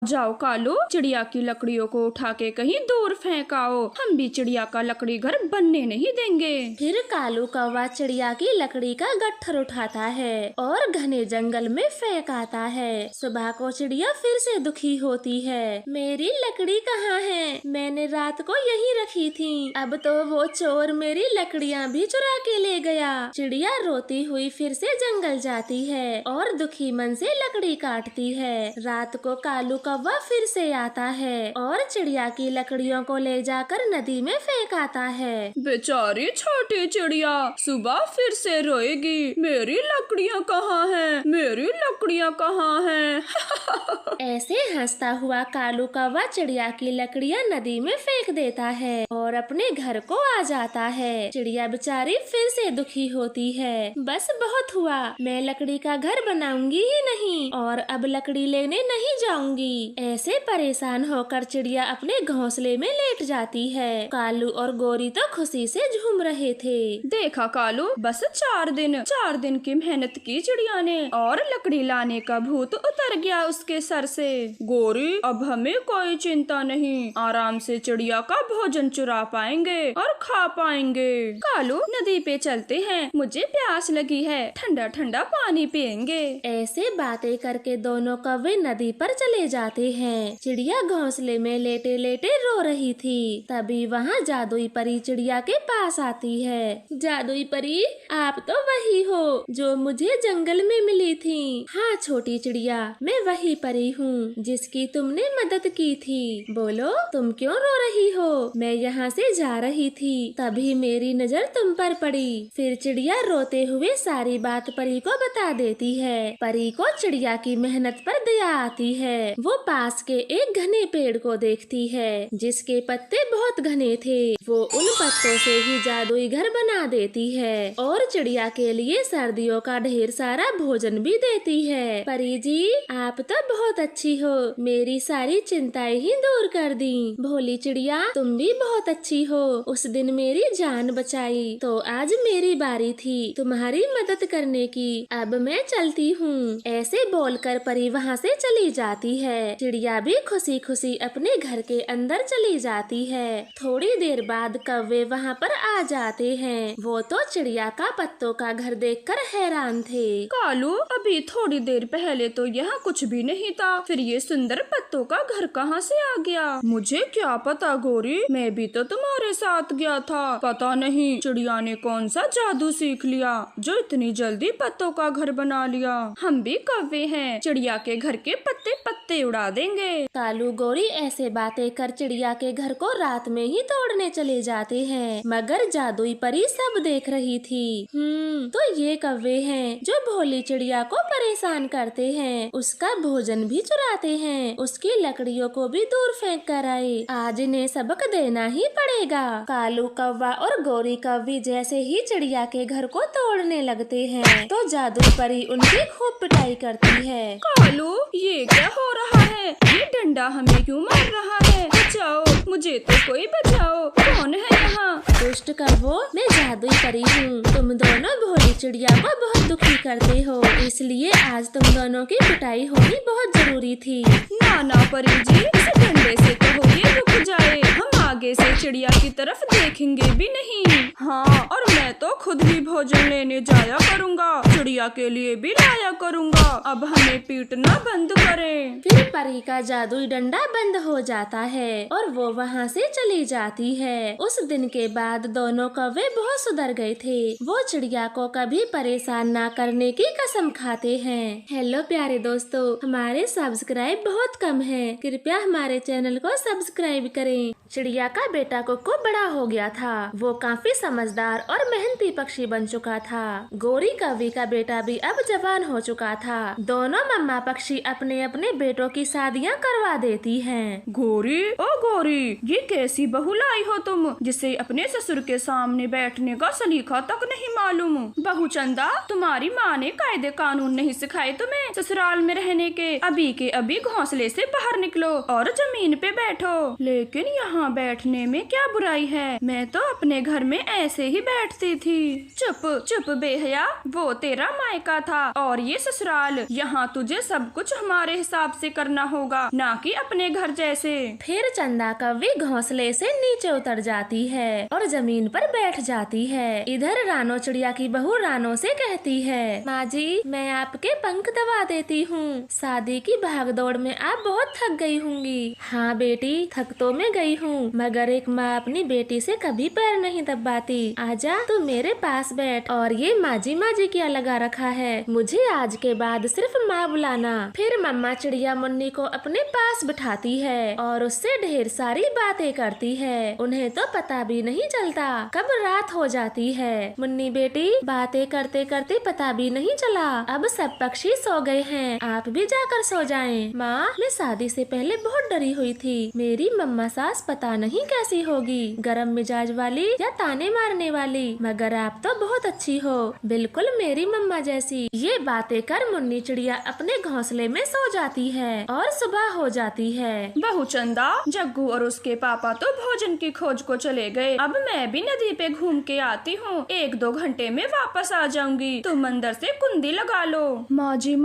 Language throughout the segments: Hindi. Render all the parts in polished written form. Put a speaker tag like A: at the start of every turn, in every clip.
A: जाओ कालू, चिड़िया की लकड़ियों को उठा के कहीं दूर फेंकाओ। हम भी चिड़िया का लकड़ी घर बनने नहीं देंगे।
B: फिर कालू कौवा चिड़िया की लकड़ी का गट्ठर उठाता है और घने जंगल में फेंक आता है। सुबह को चिड़िया फिर से दुखी होती है। मेरी लकड़ी कहाँ है? मैंने रात को यहीं रखी थी। अब तो वो चोर मेरी लकड़ियाँ भी चुरा के ले गया। चिड़िया रोती हुई फिर से जंगल जाती है और दुखी मन से लकड़ी काटती है। रात को कालू कौवा फिर से आता है और चिड़िया की लकड़ियों को ले जाकर नदी में फेंक आता है।
A: बेचारी छोटी चिड़िया सुबह फिर से रोएगी, मेरी लकड़ियाँ कहाँ हैं? मेरी लकड़ियाँ कहाँ हैं?
B: ऐसे हंसता हुआ कालू कौवा चिड़िया की लकड़ियाँ नदी में फेंक देता है और अपने घर को आ जाता है। चिड़िया बेचारी फिर से दुखी होती है। बस बहुत हुआ, मैं लकड़ी का घर बनाऊंगी ही नहीं और अब लकड़ी लेने नहीं जाऊंगी। ऐसे परेशान होकर चिड़िया अपने घोंसले में लेट जाती है। कालू और गोरी तो खुशी से झूम रहे थे।
A: देखा कालू, बस 4 दिन की मेहनत की चिड़िया ने और लकड़ी लाने का भूत उतर गया उसके सर से। गोरी, अब हमें कोई चिंता नहीं, आराम से चिड़िया का भोजन चुरा पाएंगे और खा पाएंगे। कालू, नदी पे चलते हैं, मुझे प्यास लगी है, ठंडा ठंडा पानी पियेंगे।
B: ऐसे बातें करके दोनों कौवे नदी पर चले जाते हैं। चिड़िया घोंसले में लेटे लेटे रो रही थी। तभी वहाँ जादुई परी चिड़िया के पास आती है। जादुई परी, आप तो वही हो जो मुझे जंगल में मिली थी। हाँ छोटी चिड़िया, मैं वही परी हूँ जिसकी तुमने मदद की थी। बोलो, तुम क्यों रो रही हो? मैं यहाँ से जा रही थी, तभी मेरी नजर तुम पर पड़ी। फिर चिड़िया रोते हुए सारी बात परी को बता देती है। परी को चिड़िया की मेहनत पर दया आती है। वो पास के एक घने पेड़ को देखती है जिसके पत्ते बहुत घने थे। वो उन पत्तों से ही जादुई घर बना देती है और चिड़िया के लिए सर्दियों का ढेर सारा भोजन भी देती है। परी जी, आप तो बहुत अच्छी हो, मेरी सारी चिंताएं ही दूर कर दी। भोली चिड़िया, तुम भी बहुत अच्छी हो, उस दिन मेरी जान बचाई, तो आज मेरी बारी थी तुम्हारी मदद करने की। अब मैं चलती हूँ। ऐसे बोलकर परी वहाँ से चली जाती है। चिड़िया भी खुशी खुशी अपने घर के अंदर चली जाती है। थोड़ी देर बाद कौवे वहाँ पर आ जाते हैं। वो तो चिड़िया का पत्तों का घर देखकर हैरान थे।
A: कालू, अभी थोड़ी देर पहले तो यहाँ कुछ भी नहीं था, फिर ये सुंदर पत्तों का घर कहाँ से आ गया? मुझे क्या पता गोरी, मैं भी तो तुम्हारे साथ गया था। पता नहीं चिड़िया ने कौन सा जादू सीख लिया जो इतनी जल्दी पत्तों का घर बना लिया। हम भी कौवे हैं, चिड़िया के घर के पत्ते पत्ते उड़ा देंगे।
B: कालू गोरी ऐसे बातें कर चिड़िया के घर को रात में ही तोड़ने चले जाते हैं, मगर जादुई परी सब देख रही थी। तो ये कौवे हैं जो भोली चिड़िया को परेशान करते हैं, उसका भोजन भी चुराते हैं, उसकी लकड़ियों को भी दूर फेंक कर आए। आज इन्हें सबक देना ही पड़ेगा। कालू कौवा और गोरी कौवी जैसे ही चिड़िया के घर को तोड़ने लगते हैं तो जादुई परी उनकी खूब पिटाई करती है।
A: कालू, ये क्या हो रहा है? ये डंडा हमें क्यों मार रहा है? बचाओ, मुझे तो कोई बचाओ, कौन है यहाँ?
B: दुष्ट कौवो, मैं जादुई परी हूँ। तुम दोनों भोली चिड़िया को बहुत दुखी करते हो, इसलिए आज तुम दोनों की पिटाई होनी बहुत जरूरी थी।
A: ना परी जी, इस डंडे से तो हो ये रुक जाए, हम आगे से चिड़िया की तरफ देखेंगे भी नहीं। हाँ, और मैं तो खुद ही भोजन लेने जाया करूँगा, चिड़िया के लिए भी लाया करूँगा। अब हमें पीटना बंद करें।
B: फिर परी का जादुई डंडा बंद हो जाता है और वो वहाँ से चली जाती है। उस दिन के बाद दोनों कौवे बहुत सुधर गए थे। वो चिड़िया को कभी परेशान ना करने की कसम खाते हैं। हेलो प्यारे दोस्तों, हमारे सब्सक्राइब बहुत कम है, कृपया हमारे चैनल को सब्सक्राइब करें। चिड़िया का बेटा कुक्कू बड़ा हो गया था। वो काफी समझदार और मेहनती पक्षी बन चुका था। गोरी कौवी का बेटा भी अब जवान हो चुका था। दोनों मम्मा पक्षी अपने अपने बेटों की शादियाँ करवा देती हैं।
A: गोरी, ओ गोरी, ये कैसी बहू लाई हो तुम, जिसे अपने ससुर के सामने बैठने का सलीका तक नहीं मालूम? बहू चंदा, तुम्हारी माँ ने कायदे कानून नहीं सिखाए तुम्हें ससुराल में रहने के? अभी के अभी घोंसले से बाहर निकलो और जमीन पे बैठो। लेकिन यहाँ बैठने में क्या बुराई है, मैं तो अपने घर में ऐसे ही बैठती थी। चुप चुप बेहया, वो तेरा मायका था और ये ससुराल। यहाँ तुझे सब कुछ हमारे हिसाब से करना होगा, ना कि अपने घर जैसे।
B: फिर चंदा कौवी घोंसले से नीचे उतर जाती है और जमीन पर बैठ जाती है। इधर रानो चिड़िया की बहू रानो से कहती है, माँ जी मैं आपके पंख दबा देती हूँ। शादी की भागदौड़ में आप बहुत थक गई होंगी। हाँ बेटी, थक तो मैं गई हूँ, मगर एक माँ अपनी बेटी से कभी पैर नहीं दबाती। आजा तू मेरे पास बैठ। और ये माजी माजी क्या लगा रखा है, मुझे आज के बाद सिर्फ माँ बुलाना। फिर मम्मा चिड़िया मुन्नी को अपने पास बिठाती है और उससे ढेर सारी बातें करती है। उन्हें तो पता भी नहीं चलता कब रात हो जाती है। मुन्नी बेटी, बातें करते करते पता भी नहीं चला, अब सब पक्षी सो गए हैं, आप भी जाकर सो जाएं। माँ, मैं शादी से पहले बहुत डरी हुई थी। मेरी मम्मा सास पता नहीं कैसी होगी, गरम मिजाज वाली या ताने मारने वाली, मगर आप तो बहुत अच्छी हो, बिल्कुल मेरी मम्मा जैसी। ये बातें कर मुन्नी चिड़िया अपने घोंसले में सो जाती है और सुबह हो जाती है।
A: बहू चंदा, जग्गू और उसके पापा तो भोजन की खोज को चले गए। अब मैं भी नदी पे घूम के आती हूँ, 1-2 घंटे में वापस आ जाऊंगी। तुम अंदर से कुंडी लगा लो। माँ जी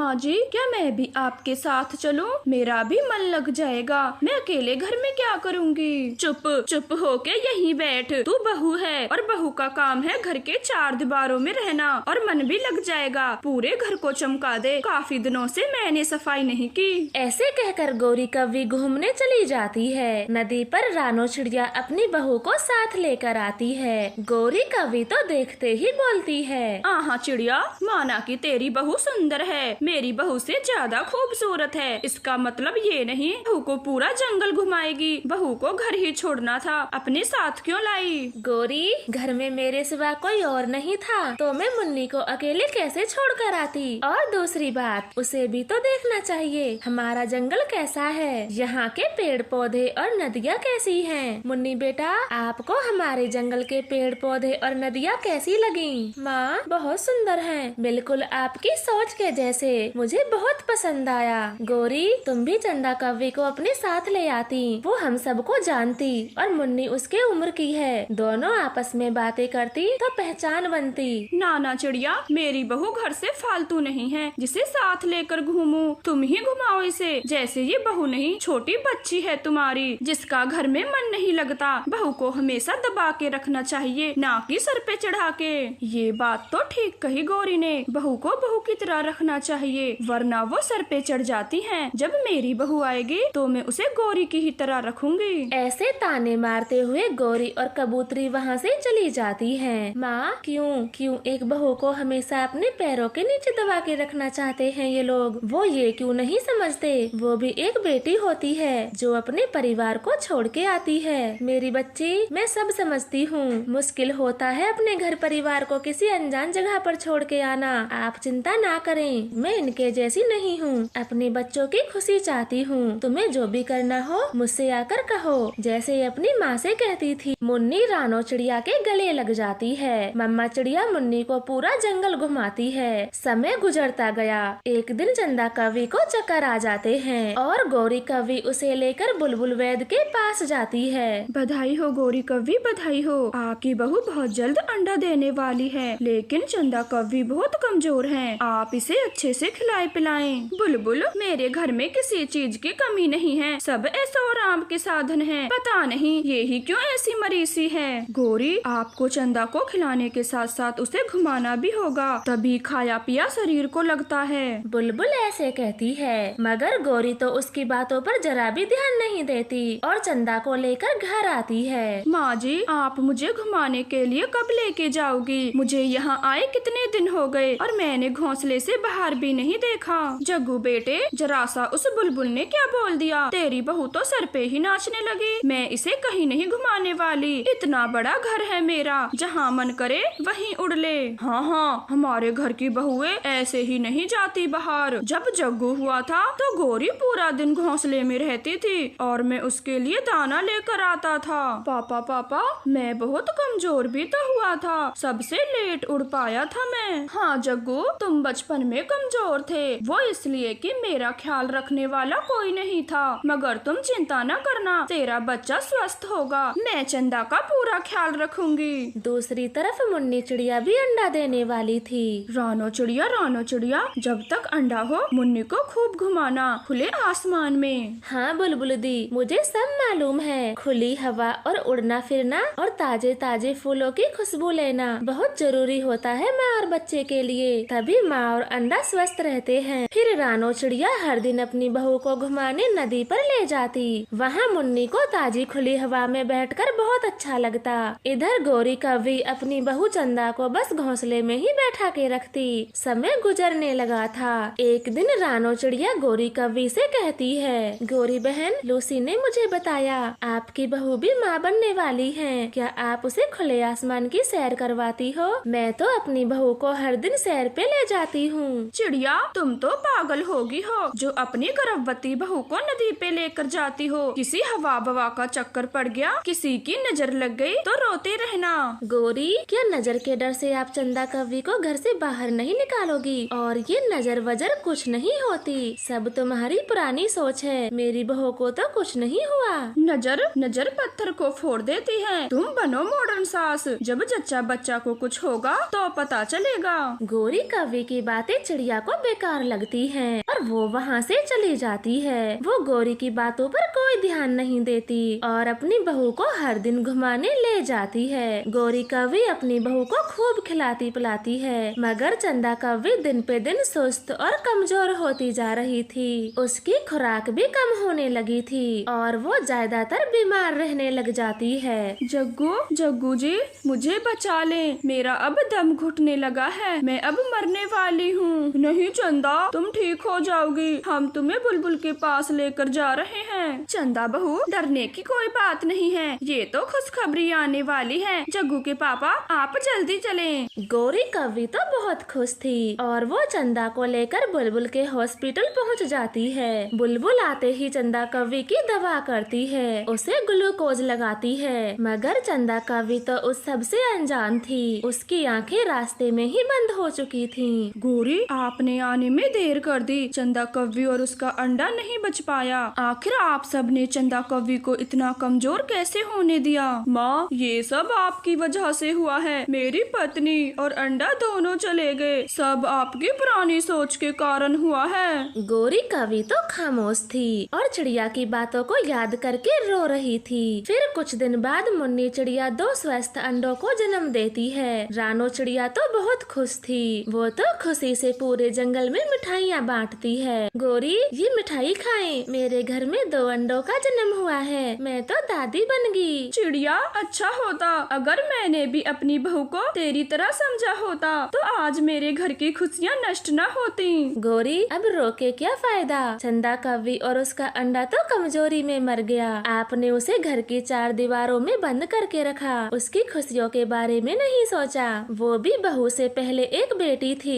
A: क्या मैं भी आपके साथ चलूं? मेरा भी मन लग जाएगा, मैं अकेले घर में क्या करूँगी। चुप चुप होके यहीं बैठ, तू बहू है और बहू का काम है घर के 4 दीवारों में रहना, और मन भी लग जाएगा। पूरे घर को चमका दे, काफी दिनों से मैंने सफाई नहीं की।
B: ऐसे कहकर गौरी कौवी घूमने चली जाती है। नदी पर रानो चिड़िया अपनी बहू को साथ लेकर आती है। गौरी कौवी तो देखते ही बोलती है,
A: आहा चिड़िया, माना कि तेरी बहू सुंदर है, मेरी बहू से ज्यादा खूबसूरत है। इसका मतलब ये नहीं बहू को पूरा जंगल घुमाएगी। बहू को घर ही छोड़ना था, अपने साथ क्यों लाई?
B: गौरी, घर में मेरे सिवा कोई और नहीं था तो मैं मुन्नी को अकेले कैसे छोड़कर आती? और दूसरी बात, उसे भी तो देखना चाहिए हमारा जंगल कैसा है, यहाँ के पेड़ पौधे और नदियाँ कैसी हैं। मुन्नी बेटा, आपको हमारे जंगल के पेड़ पौधे और नदियाँ कैसी लगी? माँ, बहुत सुंदर हैं, बिल्कुल आपकी सोच के जैसे, मुझे बहुत पसंद आया। गौरी, तुम भी चंदा कौवी को अपने साथ ले आती, वो हम सबको जानती और मुन्नी उसके उम्र की है, दोनों आपस में बातें करती तो पहचान बनती।
A: नाना चिड़िया, मेरी बहू घर से फालतू नहीं है जिसे साथ लेकर घूमूं। तुम ही घुमाओ इसे, जैसे ये बहू नहीं छोटी बच्ची है तुम्हारी, जिसका घर में मन नहीं लगता। बहू को हमेशा दबा के रखना चाहिए, ना कि सर पे चढ़ा के। ये बात तो ठीक कही गौरी ने, बहू को बहू की तरह रखना चाहिए, वरना वो सर पे चढ़ जाती हैं। जब मेरी बहू आएगी तो मैं उसे गौरी की ही तरह रखूंगी।
B: ऐसे ताने मारते हुए गौरी और कबूतरी वहाँ से चली जाती हैं। माँ, क्यों एक बहू को हमेशा अपने पैरों के नीचे दबा के रखना चाहते हैं ये लोग? वो ये क्यों नहीं समझते, वो भी एक बेटी होती है जो अपने परिवार को छोड़ के आती है। मेरी बच्ची, मैं सब समझती हूँ, मुश्किल होता है अपने घर परिवार को किसी अनजान जगह पर छोड़ के आना। आप चिंता ना करें, मैं इनके जैसी नहीं हूँ, अपने बच्चों की खुशी चाहती हूँ। तुम्हें जो भी करना हो मुझसे आकर कहो, जैसे अपनी माँ से कहती थी। मुन्नी रानो चिड़िया के गले लग जाती है। मम्मा चिड़िया मुन्नी को पूरा जंगल घुमाती है। समय गुजरता गया। एक दिन चंदा कौवी को चक्कर आ जाते हैं और गौरी कौवी उसे लेकर बुलबुल वैद के पास जाती है।
A: बधाई हो गौरी कौवी, बधाई हो, आपकी बहू बहुत जल्द अंडा देने वाली है, लेकिन चंदा कौवी बहुत कमजोर है, आप इसे अच्छे से खिलाए पिलाएं। बुलबुल, मेरे घर में किसी चीज की कमी नहीं है, सब ऐशो आराम के साधन हैं। पता नहीं ये ही क्यों ऐसी मरीसी है। गौरी, आपको चंदा को खिलाने के साथ साथ उसे घुमाना भी होगा, तभी खाया पिया शरीर को लगता है।
B: बुलबुल ऐसे कहती है, मगर गौरी तो उसकी बातों पर जरा भी ध्यान नहीं देती और चंदा को लेकर घर आती है।
A: माँ जी, आप मुझे घुमाने के लिए कब लेके जाओगी? मुझे यहाँ आए कितने दिन हो गए और मैंने घोंसले से बाहर भी नहीं देखा। जग्गू बेटे, जरा सा उस बुलबुल ने क्या बोल दिया? तेरी बहू तो सर पे ही नाचने लगी। मैं इसे कहीं नहीं घुमाने वाली, इतना बड़ा घर है मेरा, जहाँ मन करे वहीं उड़ ले। हाँ, हमारे घर की बहुएं ऐसे ही नहीं जाती बाहर। जब जग्गू हुआ था तो गौरी पूरा दिन घोंसले में रहती थी और मैं उसके लिए दाना लेकर आता था। पापा, मैं बहुत कमजोर भी तो हुआ था, सबसे लेट उड़ पाया था मैं। हाँ जग्गू, तुम बचपन में कमजोर थे, वो इसलिए कि मेरा ख्याल रखने वाला कोई नहीं था, मगर तुम चिंता न करना, तेरा बच्चा बच्चा स्वस्थ होगा। मैं चंदा का पूरा ख्याल रखूंगी।
B: दूसरी तरफ मुन्नी चिड़िया भी अंडा देने वाली थी।
A: रानो चिड़िया, जब तक अंडा हो मुन्नी को खूब घुमाना खुले आसमान में।
B: हाँ बुलबुल दी, मुझे सब मालूम है। खुली हवा और उड़ना फिरना और ताजे ताजे फूलों की खुशबू लेना बहुत जरूरी होता है माँ और बच्चे के लिए, तभी माँ और अंडा स्वस्थ रहते हैं। फिर रानो चिड़िया हर दिन अपनी बहू को घुमाने नदी पर ले जाती। वहाँ मुन्नी को ताजी खुली हवा में बैठकर बहुत अच्छा लगता। इधर गौरी कौवी अपनी बहू चंदा को बस घोंसले में ही बैठा के रखती। समय गुजरने लगा था। एक दिन रानो चिड़िया गौरी कौवी से कहती है, गौरी बहन, लूसी ने मुझे बताया आपकी बहू भी माँ बनने वाली है। क्या आप उसे खुले आसमान की सैर करवाती हो? मैं तो अपनी बहू को हर दिन सैर पे ले जाती हूँ।
A: चिड़िया, तुम तो पागल होगी हो जो अपनी गर्भवती बहू को नदी पे लेकर जाती हो। किसी हवा बवा का चक्कर पड़ गया, किसी की नजर लग गई तो रोते रहना।
B: गौरी, क्या नजर के डर से आप चंदा कौवी को घर से बाहर नहीं निकालोगी? और ये नजर वजर कुछ नहीं होती, सब तुम्हारी पुरानी सोच है। मेरी बहू को तो कुछ नहीं हुआ।
A: नजर पत्थर को फोड़ देती है। तुम बनो मॉडर्न सास, जब जच्चा बच्चा को कुछ होगा तो पता चलेगा।
B: गौरी कौवी की बातें चिड़िया को बेकार लगती हैं और वो वहाँ से चली जाती है। वो गौरी की बातों पर कोई ध्यान नहीं देती और अपनी बहू को हर दिन घुमाने ले जाती है। गौरी कौवी अपनी बहू को खूब खिलाती पिलाती है, मगर चंदा कौवी दिन पे दिन सुस्त और कमजोर होती जा रही थी। उसकी खुराक भी कम होने लगी थी और वो ज्यादातर बीमार रहने लग जाती है।
A: जग्गू जी, मुझे बचा लें, मेरा अब दम घुटने लगा है, मैं अब मरने वाली हूँ। नहीं चंदा, तुम ठीक हो जाओगी, हम तुम्हें बुलबुल के पास लेकर जा रहे हैं। चंदा बहू, डरने की कोई बात नहीं है, ये तो खुशखबरी आने वाली है। जग्गू के पापा, आप जल्दी चलें।
B: गौरी कौवी तो बहुत खुश थी और वो चंदा को लेकर बुलबुल के हॉस्पिटल पहुंच जाती है। बुलबुल आते ही चंदा कौवी की दवा करती है, उसे ग्लूकोज लगाती है, मगर चंदा कौवी तो उस सब से अनजान थी। उसकी आंखें रास्ते में ही बंद हो चुकी थीं।
A: गौरी, आपने आने में देर कर दी, चंदा कौवी और उसका अंडा नहीं बच पाया। आखिर आप सब ने चंदा कौवी को इतना कमजोर कैसे होने दिया? माँ, ये सब आपकी वजह से हुआ है। मेरी पत्नी और अंडा दोनों चले गए, सब आपकी पुरानी सोच के कारण हुआ है।
B: गौरी कौवी तो खामोश थी और चिड़िया की बातों को याद करके रो रही थी। फिर कुछ दिन बाद मुन्नी चिड़िया 2 स्वस्थ अंडों को जन्म देती है। रानो चिड़िया तो बहुत खुश थी, वो तो खुशी से पूरे जंगल में मिठाइयाँ बांटती है। गौरी, ये मिठाई खाएं, मेरे घर में 2 अंडों का जन्म हुआ है, मैं तो दादी बन गई।
A: चिड़िया, अच्छा होता अगर मैंने भी अपनी बहू को तेरी तरह समझा होता, तो आज मेरे घर की खुशियाँ नष्ट न होती।
B: गौरी, अब रो के क्या फायदा? चंदा कौवी और उसका अंडा तो कमजोरी में मर गया। आपने उसे घर की 4 दीवारों में बंद करके रखा, उसकी खुशियों के बारे में नहीं सोचा। वो भी बहू से पहले एक बेटी थी।